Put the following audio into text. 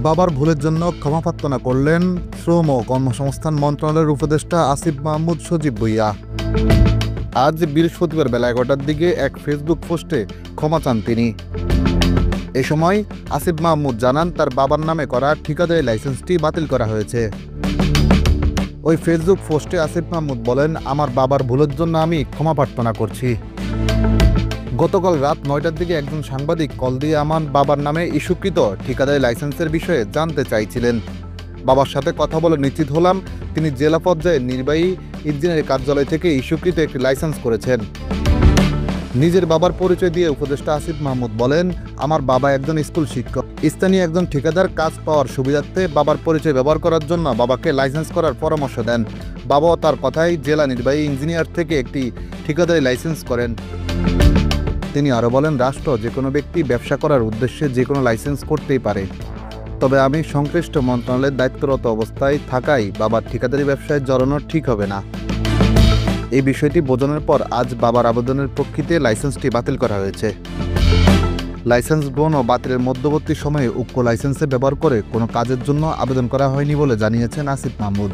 বাবার ভুলের জন্য ক্ষমা প্রার্থনা করলেন শ্রম ও কর্মসংস্থান মন্ত্রণালয়ের উপদেষ্টা আসিফ মাহমুদ সজীব ভুঁইয়া। আজ বৃহস্পতিবার বেলা 11টার দিকে এক ফেসবুক পোস্টে ক্ষমা চান তিনি। এ সময় আসিফ মাহমুদ জানান, তার বাবার নামে করা ঠিকাদারি লাইসেন্সটি বাতিল করা হয়েছে। ওই ফেসবুক পোস্টে আসিফ মাহমুদ বলেন, আমার বাবার ভুলের জন্য আমি ক্ষমা প্রার্থনা করছি। গতকাল রাত 9টার দিকে একজন সাংবাদিক কল দিয়ে আমার বাবার নামে ইস্যুকৃত ঠিকাদারি লাইসেন্সের বিষয়ে জানতে চাইছিলেন। বাবার সাথে কথা বলে নিশ্চিত হলাম তিনি জেলা পর্যায়ে নির্বাহী ইঞ্জিনিয়ারিং কার্যালয় থেকে ইস্যুকৃত একটি লাইসেন্স করেছেন। নিজের বাবার পরিচয় দিয়ে উপদেষ্টা আসিফ মাহমুদ বলেন, আমার বাবা একজন স্কুল শিক্ষক। স্থানীয় একজন ঠিকাদার কাজ পাওয়ার সুবিধার্থে বাবার পরিচয় ব্যবহার করার জন্য বাবাকে লাইসেন্স করার পরামর্শ দেন। বাবাও তার কথাই জেলা নির্বাহী ইঞ্জিনিয়ার থেকে একটি ঠিকাদারি লাইসেন্স করেন। তিনি আরও বলেন, রাষ্ট্র যে কোনো ব্যক্তি ব্যবসা করার উদ্দেশ্যে যে কোনো লাইসেন্স করতেই পারে, তবে আমি সংশ্লিষ্ট মন্ত্রণালয়ের দায়িত্বরত অবস্থায় থাকায় বাবার ঠিকাদারি ব্যবসায় জড়ানো ঠিক হবে না। এই বিষয়টি বোঝানোর পর আজ বাবার আবেদনের প্রেক্ষিতে লাইসেন্সটি বাতিল করা হয়েছে। লাইসেন্স গ্রহণ ও বাতিলের মধ্যবর্তী সময়ে উক্ত লাইসেন্সে ব্যবহার করে কোনো কাজের জন্য আবেদন করা হয়নি বলে জানিয়েছেন আসিফ মাহমুদ।